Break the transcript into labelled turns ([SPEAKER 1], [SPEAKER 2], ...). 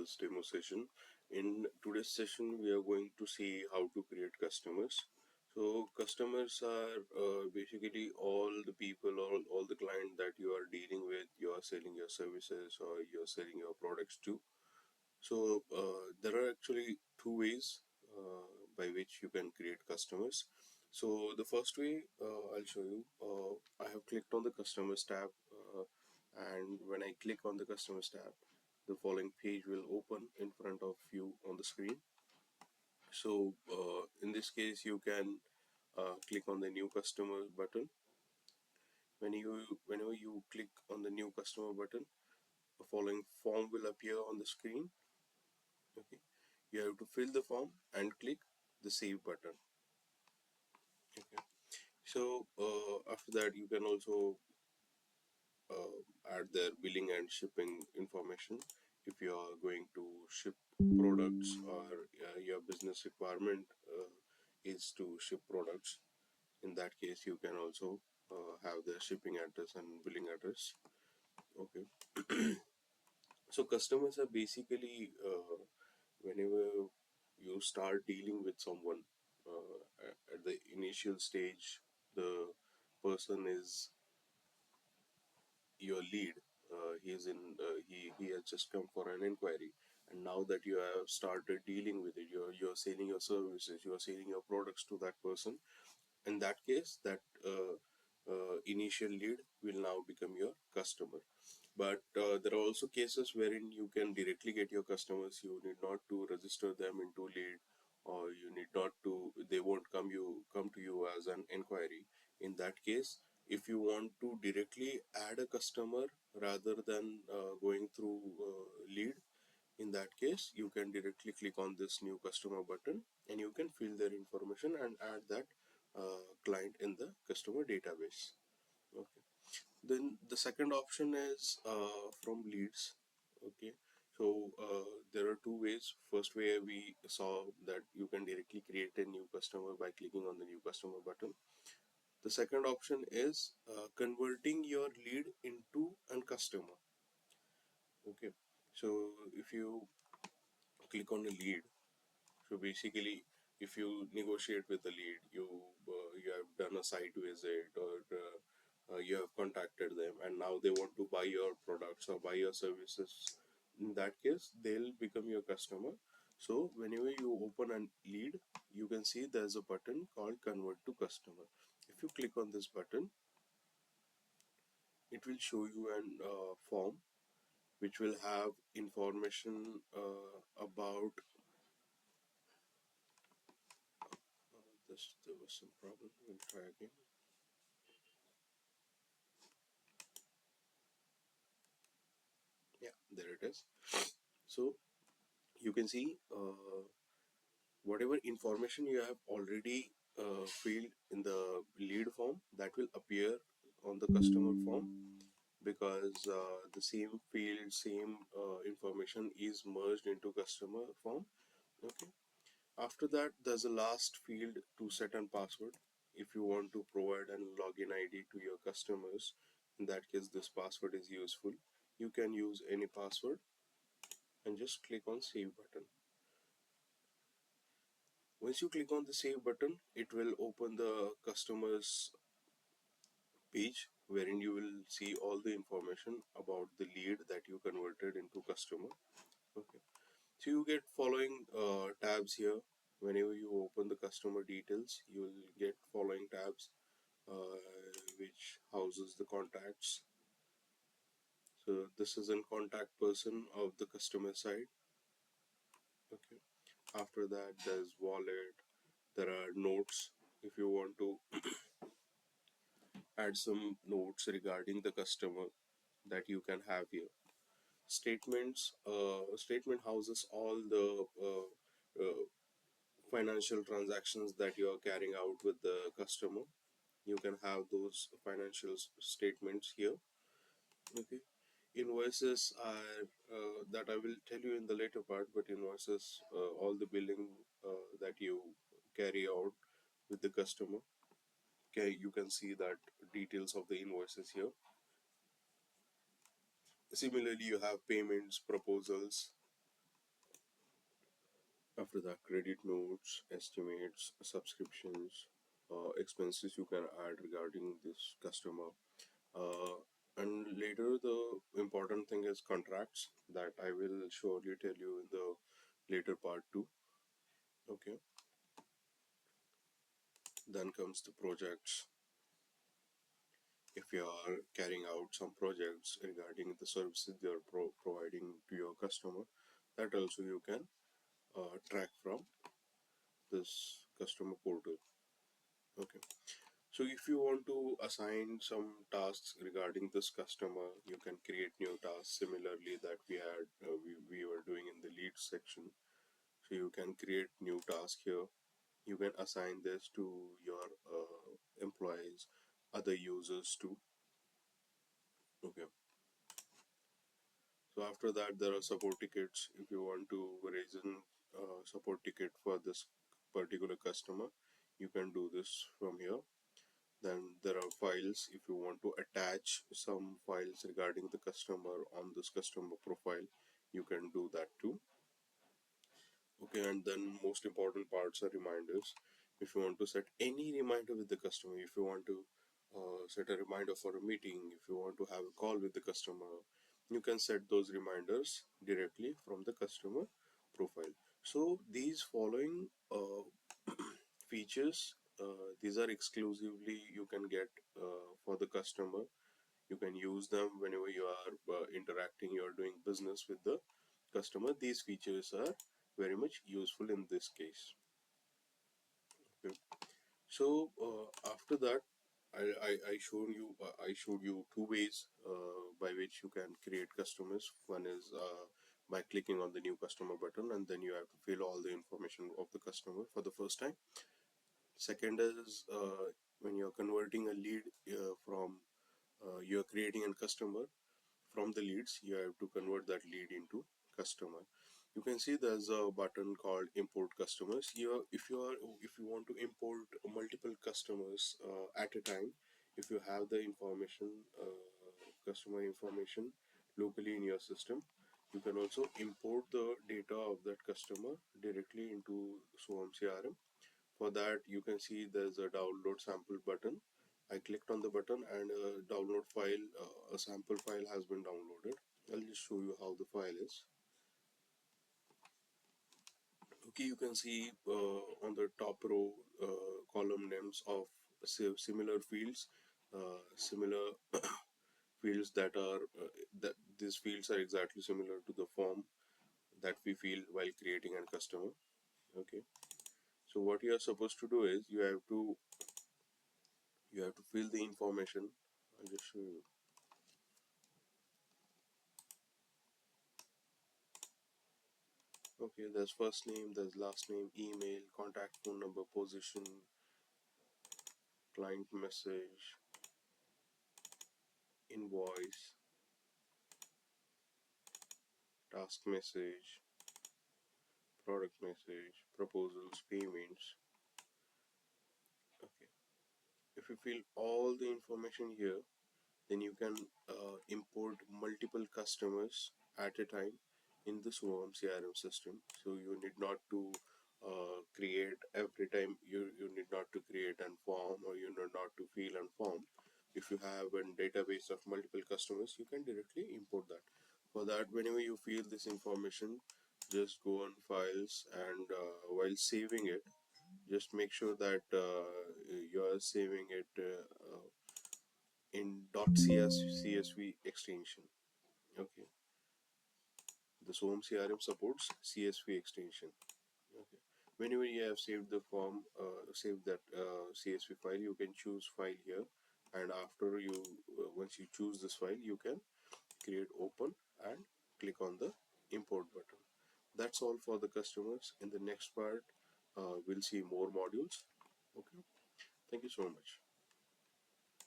[SPEAKER 1] this demo session. In today's session, we are going to see how to create customers. So customers are basically all the people or all the client that you are dealing with, you are selling your services or you're selling your products to. So there are actually two ways by which you can create customers. So the first way I'll show you. I have clicked on the customers tab, and when I click on the customers tab, the following page will open in front of you on the screen. So in this case, you can click on the new customer button. Whenever you click on the new customer button, the following form will appear on the screen. Okay, you have to fill the form and click the save button. Okay, so after that you can also add their billing and shipping information. If you are going to ship products or your business requirement is to ship products, in that case you can also have the shipping address and billing address. Okay, so customers are basically whenever you start dealing with someone at the initial stage, the person is your lead. He has just come for an inquiry, and now that you have started dealing with it, you're selling your services, you are selling your products to that person. In that case, that initial lead will now become your customer. But there are also cases wherein you can directly get your customers. You need not to register them into lead, or you need not to, they won't come to you as an inquiry. In that case, if you want to directly add a customer rather than going through lead, in that case you can directly click on this new customer button, and you can fill their information and add that client in the customer database. Okay, then the second option is from leads. Okay, so there are two ways. First way, we saw that you can directly create a new customer by clicking on the new customer button. The second option is converting your lead into a customer. Okay, so if you click on a lead, so basically if you negotiate with the lead, you have done a site visit, or you have contacted them and now they want to buy your products or buy your services, in that case they'll become your customer. So whenever you open a lead, you can see there's a button called convert to customer. If you click on this button, it will show you an form which will have information about this. There was some problem, we'll try again. Yeah, there it is. So you can see whatever information you have already filled in the lead form, that will appear on the customer form, because the same field, same information is merged into customer form. Okay, after that there's a last field to set a password. If you want to provide a login ID to your customers, in that case this password is useful. You can use any password and just click on save button. Once you click on the save button, it will open the customers page wherein you will see all the information about the lead that you converted into customer. Okay, so you get following tabs here. Whenever you open the customer details, you will get following tabs uh, which houses the contacts. So this is a contact person of the customer side. Okay, after that there's wallet, there are notes. If you want to add some notes regarding the customer, that you can have here. Statements, statement houses all the financial transactions that you are carrying out with the customer. You can have those financial statements here. Okay, invoices are that I will tell you in the later part, but invoices, all the billing that you carry out with the customer. Okay, you can see that details of the invoices here. Similarly, you have payments, proposals. After that, credit notes, estimates, subscriptions, expenses you can add regarding this customer. uh, and later, the important thing is contracts that I will surely tell you in the later part too. Okay, then comes the projects. If you are carrying out some projects regarding the services they are providing to your customer, that also you can track from this customer portal. Okay, so if you want to assign some tasks regarding this customer, you can create new tasks similarly that we were doing in the leads section. So you can create new task here. You can assign this to your employees, other users too. Okay, so after that, there are support tickets. If you want to raise a support ticket for this particular customer, you can do this from here. Then there are files. If you want to attach some files regarding the customer on this customer profile, you can do that too. Okay, and then most important parts are reminders. If you want to set any reminder with the customer, if you want to set a reminder for a meeting, if you want to have a call with the customer, you can set those reminders directly from the customer profile. So these following features, these are exclusively you can get for the customer. You can use them whenever you are interacting, you are doing business with the customer. These features are very much useful in this case. Okay. So after that, I showed you two ways by which you can create customers. One is by clicking on the new customer button, and then you have to fill all the information of the customer for the first time. Second is when you're converting a lead from you're creating a customer from the leads, you have to convert that lead into customer. You can see there's a button called import customers. If you want to import multiple customers at a time, if you have the information, customer information locally in your system, you can also import the data of that customer directly into SohamCRM. For that, you can see there's a download sample button. I clicked on the button and a download file, a sample file has been downloaded. I'll just show you how the file is. Okay, you can see on the top row column names of similar fields, similar fields that are that these fields are exactly similar to the form that we fill while creating a customer. Okay, so what you are supposed to do is you have to fill the information. I'll just show you. Okay, there's first name, there's last name, email, contact phone number, position, client message, invoice, task message, product message, proposals, payments. Okay, if you fill all the information here, then you can import multiple customers at a time in the Soham CRM system. So you need not to create every time, you need not to create a form, or you need not to fill a form. If you have a database of multiple customers, you can directly import that. For that, whenever you fill this information, just go on files, and while saving it, just make sure that you are saving it in .csv extension. Okay, the Soham CRM supports CSV extension. Okay, whenever you have saved the form, save that CSV file, you can choose file here, and after you once you choose this file, you can create open and click on the import button. That's all for the customers. In the next part, we'll see more modules. Okay, thank you so much.